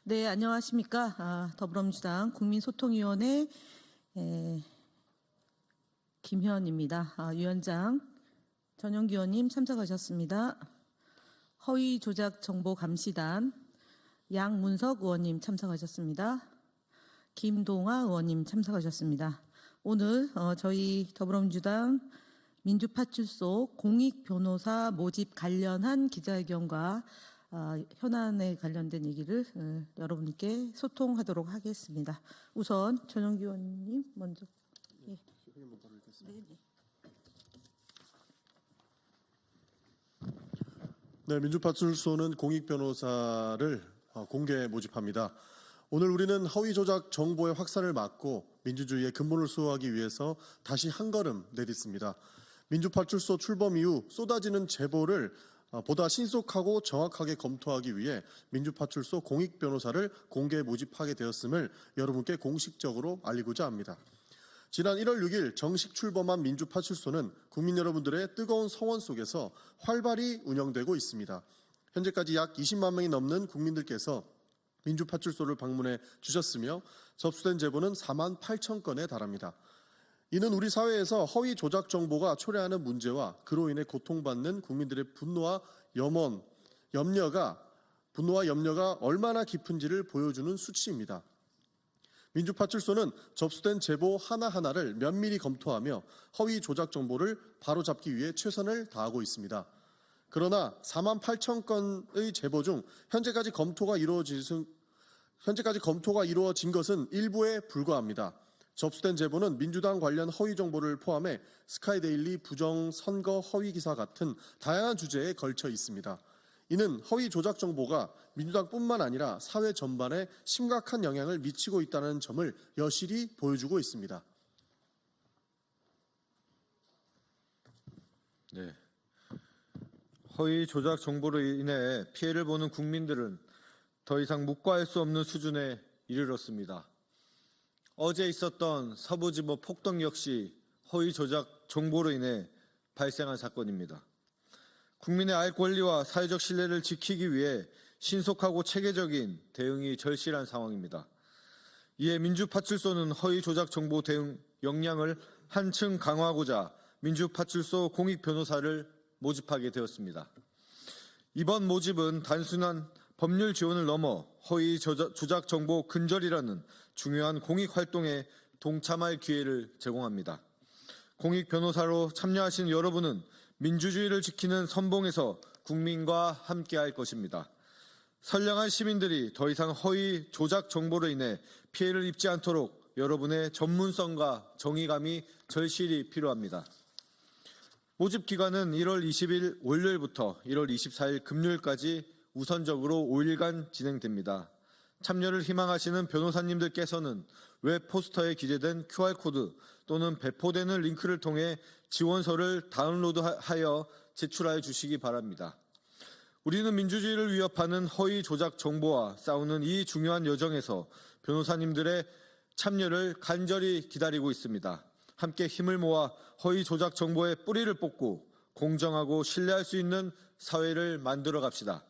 네, 안녕하십니까. 더불어민주당 국민소통위원회 김희원입니다. 위원장 전용기 의원님 참석하셨습니다. 허위조작정보감시단 양문석 의원님 참석하셨습니다. 김동아 의원님 참석하셨습니다. 오늘 저희 더불어민주당 민주파출소 공익변호사 모집 관련한 기자회견과 현안에 관련된 얘기를 여러분께 소통하도록 하겠습니다. 우선 전용기 의원님 먼저. 예. 네, 민주파출소는 공익변호사를 공개 모집합니다. 오늘 우리는 허위조작 정보의 확산을 막고 민주주의의 근본을 수호하기 위해서 다시 한 걸음 내딛습니다. 민주파출소 출범 이후 쏟아지는 제보를 보다 신속하고 정확하게 검토하기 위해 민주파출소 공익변호사를 공개 모집하게 되었음을 여러분께 공식적으로 알리고자 합니다. 지난 1월 6일 정식 출범한 민주파출소는 국민 여러분들의 뜨거운 성원 속에서 활발히 운영되고 있습니다. 현재까지 약 20만 명이 넘는 국민들께서 민주파출소를 방문해 주셨으며 접수된 제보는 4만 8천 건에 달합니다. 이는 우리 사회에서 허위 조작 정보가 초래하는 문제와 그로 인해 고통받는 국민들의 분노와 염려가 얼마나 깊은지를 보여주는 수치입니다. 민주파출소는 접수된 제보 하나하나를 면밀히 검토하며 허위 조작 정보를 바로잡기 위해 최선을 다하고 있습니다. 그러나 4만 8천 건의 제보 중 현재까지 검토가 이루어진 것은 일부에 불과합니다. 접수된 제보는 민주당 관련 허위 정보를 포함해 스카이데일리 부정 선거 허위 기사 같은 다양한 주제에 걸쳐 있습니다. 이는 허위 조작 정보가 민주당뿐만 아니라 사회 전반에 심각한 영향을 미치고 있다는 점을 여실히 보여주고 있습니다. 네. 허위 조작 정보로 인해 피해를 보는 국민들은 더 이상 묵과할 수 없는 수준에 이르렀습니다. 어제 있었던 서부지법 폭동 역시 허위 조작 정보로 인해 발생한 사건입니다. 국민의 알 권리와 사회적 신뢰를 지키기 위해 신속하고 체계적인 대응이 절실한 상황입니다. 이에 민주파출소는 허위 조작 정보 대응 역량을 한층 강화하고자 민주파출소 공익변호사를 모집하게 되었습니다. 이번 모집은 단순한 법률 지원을 넘어 허위 조작 정보 근절이라는 중요한 공익 활동에 동참할 기회를 제공합니다. 공익 변호사로 참여하신 여러분은 민주주의를 지키는 선봉에서 국민과 함께할 것입니다. 선량한 시민들이 더 이상 허위 조작 정보로 인해 피해를 입지 않도록 여러분의 전문성과 정의감이 절실히 필요합니다. 모집 기간은 1월 20일 월요일부터 1월 24일 금요일까지 우선적으로 5일간 진행됩니다. 참여를 희망하시는 변호사님들께서는 웹 포스터에 기재된 QR코드 또는 배포되는 링크를 통해 지원서를 다운로드하여 제출하여 주시기 바랍니다. 우리는 민주주의를 위협하는 허위 조작 정보와 싸우는 이 중요한 여정에서 변호사님들의 참여를 간절히 기다리고 있습니다. 함께 힘을 모아 허위 조작 정보의 뿌리를 뽑고 공정하고 신뢰할 수 있는 사회를 만들어 갑시다.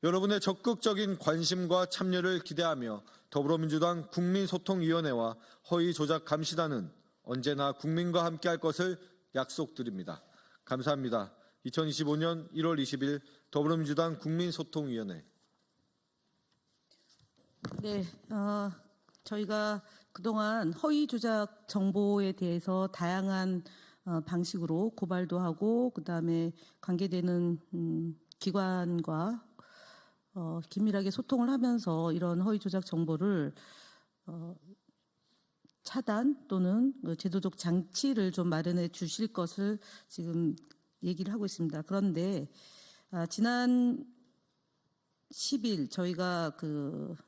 여러분의 적극적인 관심과 참여를 기대하며 더불어민주당 국민소통위원회와 허위조작감시단은 언제나 국민과 함께할 것을 약속드립니다. 감사합니다. 2025년 1월 20일 더불어민주당 국민소통위원회. 네, 저희가 그동안 허위조작 정보에 대해서 다양한 방식으로 고발도 하고 그다음에 관계되는 기관과 긴밀하게 소통을 하면서 이런 허위 조작 정보를 차단 또는 제도적 장치를 좀 마련해 주실 것을 지금 얘기를 하고 있습니다. 그런데 지난 10일 저희가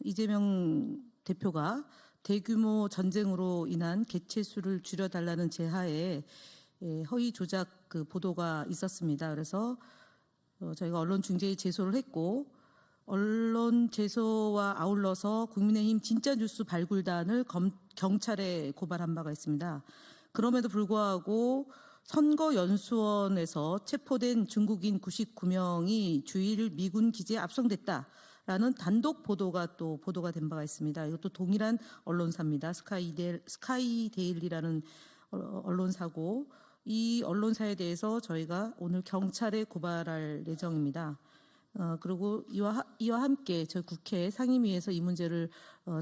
이재명 대표가 대규모 전쟁으로 인한 개체수를 줄여달라는 제하에 허위 조작 보도가 있었습니다. 그래서 저희가 언론중재에 제소를 했고 언론 제소와 아울러서 국민의힘 진짜뉴스 발굴단을 경찰에 고발한 바가 있습니다. 그럼에도 불구하고 선거연수원에서 체포된 중국인 99명이 주일 미군 기지에 압송됐다. 라는 단독 보도가 또 보도가 된 바가 있습니다. 이것도 동일한 언론사입니다. 스카이데일리라는 언론사고, 이 언론사에 대해서 저희가 오늘 경찰에 고발할 예정입니다. 그리고 이와 함께 저희 국회 상임위에서 이 문제를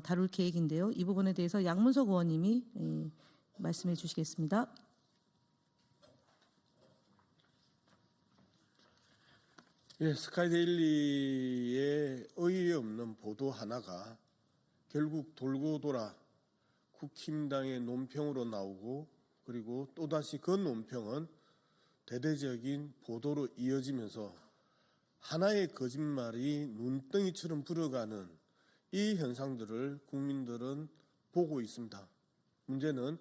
다룰 계획인데요. 이 부분에 대해서 양문석 의원님이 말씀해 주시겠습니다. 예, 스카이데일리의 어이에 없는 보도 하나가 결국 돌고 돌아 국힘당의 논평으로 나오고, 그리고 또다시 그 논평은 대대적인 보도로 이어지면서 하나의 거짓말이 눈덩이처럼 불어가는 이 현상들을 국민들은 보고 있습니다. 문제는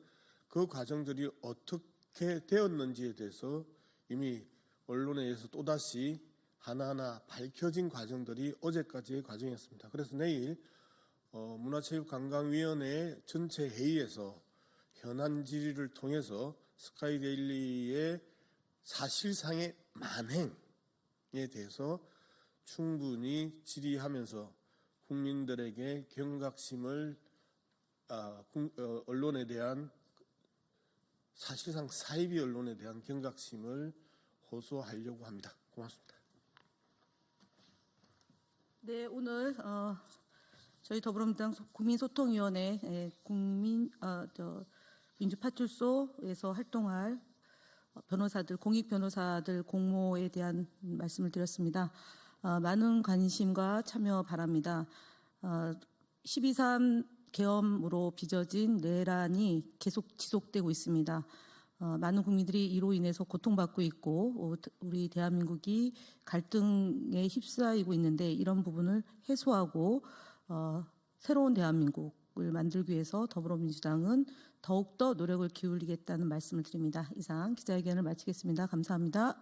그 과정들이 어떻게 되었는지에 대해서 이미 언론에 의해서 또다시 하나하나 밝혀진 과정들이 어제까지의 과정이었습니다. 그래서 내일 문화체육관광위원회 전체 회의에서 현안 질의를 통해서 스카이데일리의 사실상의 만행에 대해서 충분히 질의하면서 국민들에게 경각심을, 언론에 대한, 사실상 사이비 언론에 대한 경각심을 호소하려고 합니다. 고맙습니다. 네, 오늘 저희 더불어민주당 국민소통위원회 민주파출소에서 활동할 변호사들, 공익 변호사들 공모에 대한 말씀을 드렸습니다. 많은 관심과 참여 바랍니다. 12.3 계엄으로 빚어진 내란이 계속 지속되고 있습니다. 많은 국민들이 이로 인해서 고통받고 있고, 우리 대한민국이 갈등에 휩싸이고 있는데, 이런 부분을 해소하고 새로운 대한민국을 만들기 위해서 더불어민주당은 더욱더 노력을 기울이겠다는 말씀을 드립니다. 이상 기자회견을 마치겠습니다. 감사합니다.